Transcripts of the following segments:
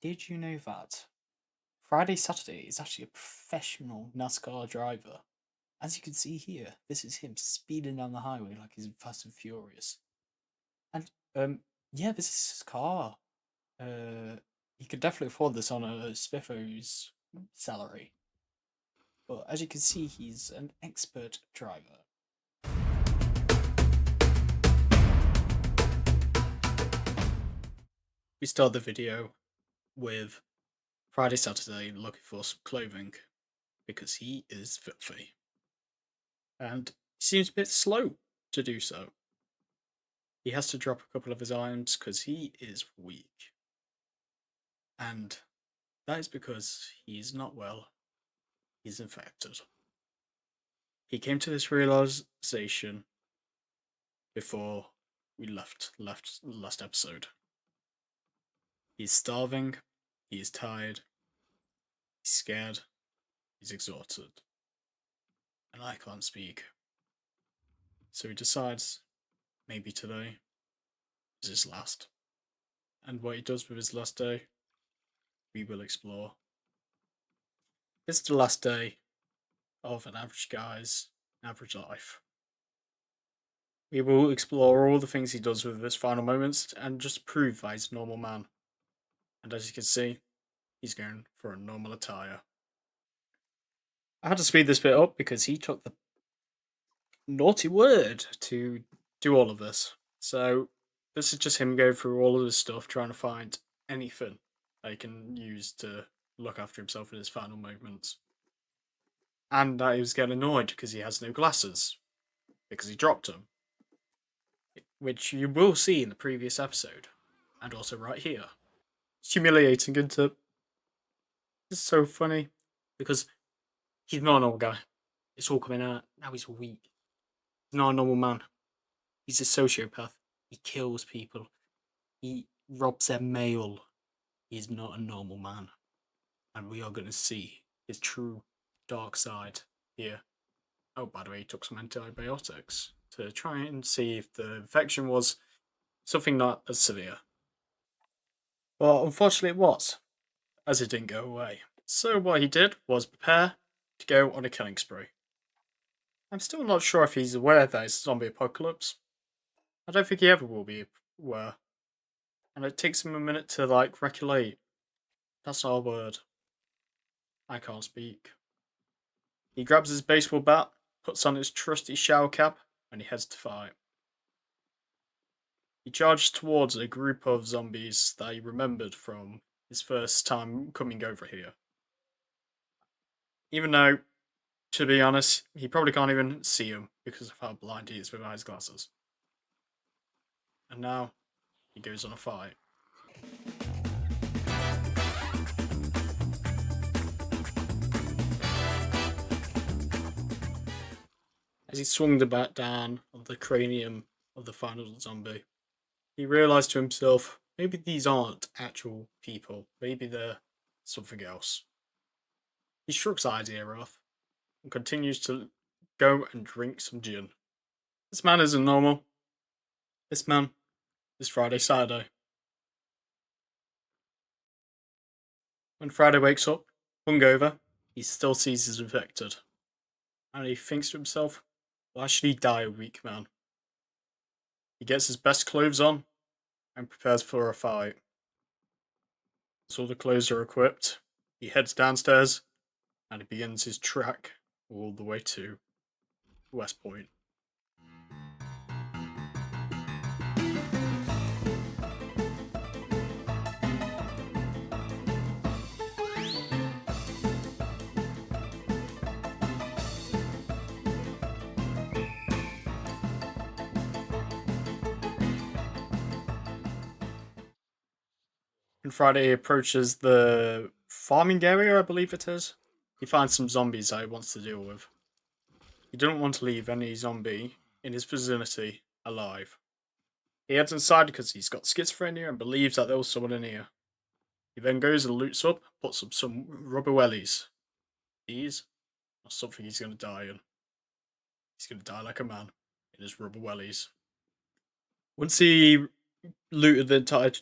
Did you know that Friday Saturday is actually a professional NASCAR driver? As you can see here, this is him speeding down the highway like he's in Fast and Furious. And yeah, this is his car. Uh, he could definitely afford this on a Spiffo's salary. But as you can see, he's an expert driver. We start the video with Friday Saturday looking for some clothing because he is filthy. And he seems a bit slow to do so. He has to drop a couple of his items because he is weak. And that is because he's not well, he's infected. He came to this realization before we left last episode. He's starving, he is tired, he's scared, he's exhausted. And I can't speak. So he decides maybe today is his last. And what he does with his last day, we will explore. This is the last day of an average guy's average life. We will explore all the things he does with his final moments and just prove that he's a normal man. And as you can see, he's going for a normal attire. I had to speed this bit up because he took the naughty word to do all of this. So this is just him going through all of his stuff, trying to find anything that he can use to look after himself in his final moments. And he was getting annoyed because he has no glasses because he dropped them, which you will see in the previous episode and also right here. It's humiliating, isn't it? It's so funny because he's not a normal guy. It's all coming out. Now he's weak. He's not a normal man. He's a sociopath. He kills people. He robs their mail. He's not a normal man. And we are going to see his true dark side here. Oh, by the way, he took some antibiotics to try and see if the infection was something not as severe. Well, unfortunately, it was, as it didn't go away. So, what he did was prepare to go on a killing spree. I'm still not sure if he's aware that it's a zombie apocalypse. I don't think he ever will be aware. And it takes him a minute to, recollect. That's our word. I can't speak. He grabs his baseball bat, puts on his trusty shower cap, and he heads to fight. He charges towards a group of zombies that he remembered from his first time coming over here. Even though, to be honest, he probably can't even see them because of how blind he is without his glasses. And now, he goes on a fight. As he swung the bat down on the cranium of the final zombie, he realised to himself, maybe these aren't actual people, maybe they're something else. He shrugs the idea off and continues to go and drink some gin. This man isn't normal. This man is Friday Saturday. When Friday wakes up, hungover, he still sees he's infected. And he thinks to himself, why should he die a weak man? He gets his best clothes on and prepares for a fight. As all the clothes are equipped, he heads downstairs and he begins his trek all the way to West Point. When Friday approaches the farming area, I believe it is, he finds some zombies that he wants to deal with. He doesn't want to leave any zombie in his vicinity alive. He heads inside because he's got schizophrenia and believes that there was someone in here. He then goes and loots up, puts up some rubber wellies. These are something he's going to die in. He's going to die like a man in his rubber wellies. Once he looted the entirety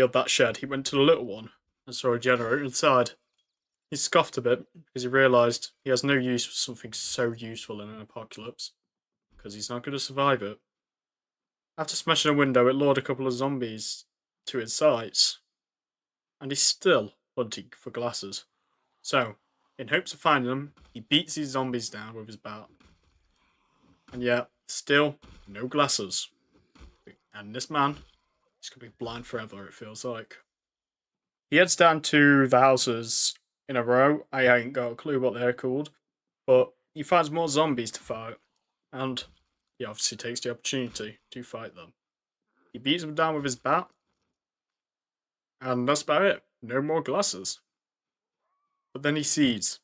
of that shed, he went to the little one and saw a generator inside. He scoffed a bit because he realised he has no use for something so useful in an apocalypse, because he's not going to survive it. After smashing a window, it lured a couple of zombies to its sights, and he's still hunting for glasses. So, in hopes of finding them, he beats these zombies down with his bat. And yet, still, no glasses. And this man is going to be blind forever, it feels like. He heads down to the houses in a row. I ain't got a clue what they're called. But he finds more zombies to fight. And he obviously takes the opportunity to fight them. He beats them down with his bat. And that's about it. No more glasses. But then he sees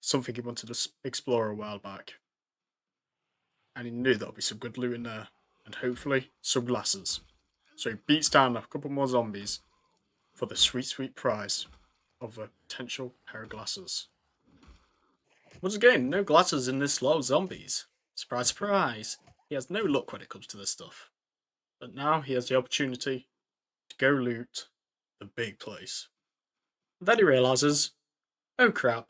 something he wanted to explore a while back. And he knew there'll be some good loot in there. And hopefully, some glasses. So he beats down a couple more zombies for the sweet, sweet prize of a potential pair of glasses. Once again, no glasses in this lot of zombies. Surprise, surprise. He has no luck when it comes to this stuff. But now he has the opportunity to go loot the big place. And then he realises, oh crap,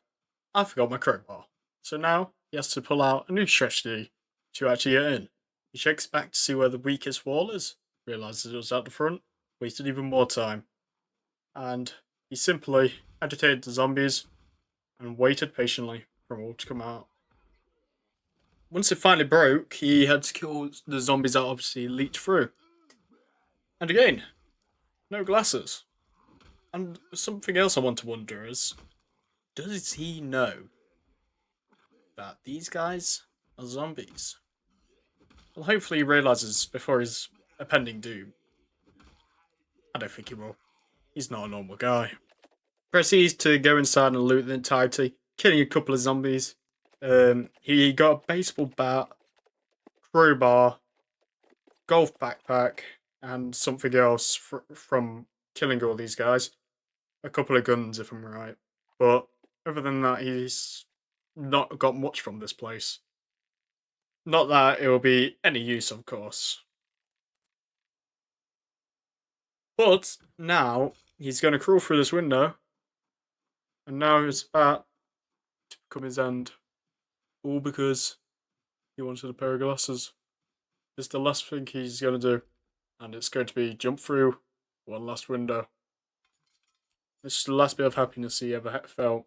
I forgot my crowbar. So now he has to pull out a new strategy to actually get in. He checks back to see where the weakest wall is, realises it was at the front, wasted even more time. And he simply agitated the zombies and waited patiently for them all to come out. Once it finally broke, he had to kill the zombies that obviously leaked through. And again, no glasses. And something else I want to wonder is, does he know that these guys are zombies? Well, hopefully he realises before his impending doom. I don't think he will. He's not a normal guy. Proceeds to go inside and loot the entirety, killing a couple of zombies. He got a baseball bat, crowbar, golf backpack, and something else from killing all these guys. A couple of guns, if I'm right. But other than that, he's not got much from this place. Not that it will be any use, of course. But now he's going to crawl through this window, and now it's about to come his end. All because he wanted a pair of glasses. It's the last thing he's going to do, and it's going to be jump through one last window. It's the last bit of happiness he ever felt.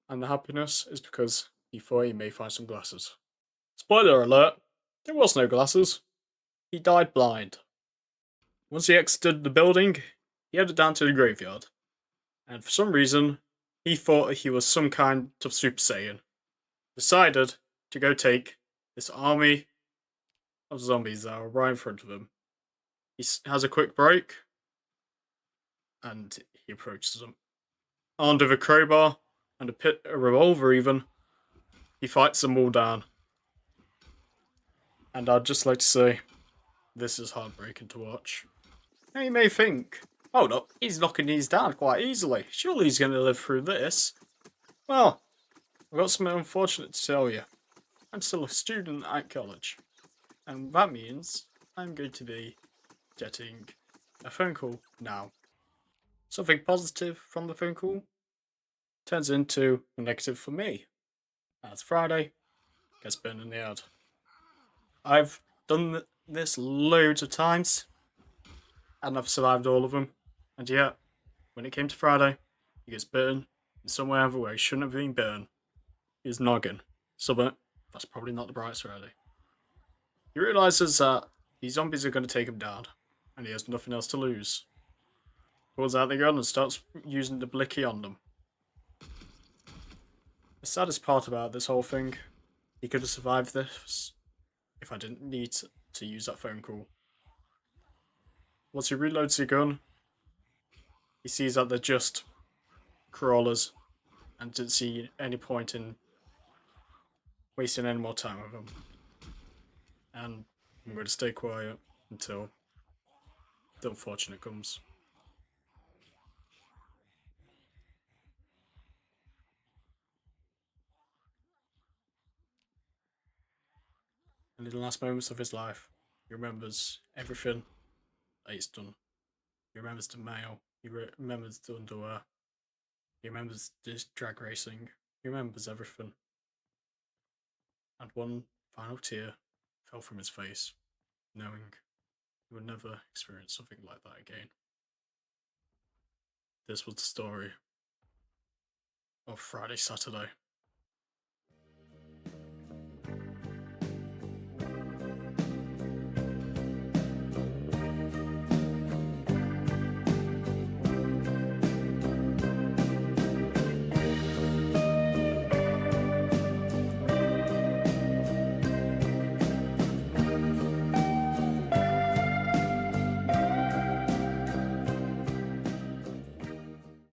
And the happiness is because he thought he may find some glasses. Spoiler alert, there was no glasses. He died blind. Once he exited the building, he headed down to the graveyard. And for some reason, he thought he was some kind of Super Saiyan. Decided to go take this army of zombies that are right in front of him. He has a quick break, and he approaches them. Armed with a crowbar and a revolver even, he fights them all down. And I'd just like to say, this is heartbreaking to watch. Now you may think, hold up, he's knocking these down quite easily. Surely he's going to live through this. Well, I've got something unfortunate to tell you. I'm still a student at college. And that means I'm going to be getting a phone call now. Something positive from the phone call turns into a negative for me. As Friday gets burned in the yard. I've done this loads of times, and I've survived all of them. And yet, when it came to Friday, he gets bitten in some way where he shouldn't have been bitten. His noggin. So that's probably not the brightest Friday. He realises that these zombies are going to take him down, and he has nothing else to lose. Pulls out the gun and starts using the blicky on them. The saddest part about this whole thing, he could have survived this if I didn't need to use that phone call. Once he reloads the gun, he sees that they're just crawlers and didn't see any point in wasting any more time with them. And I'm going to stay quiet until the unfortunate comes. And in the last moments of his life, he remembers everything that he's done. He remembers the mail. He remembers the underwear. He remembers this drag racing. He remembers everything. And one final tear fell from his face, knowing he would never experience something like that again. This was the story of Friday, Saturday.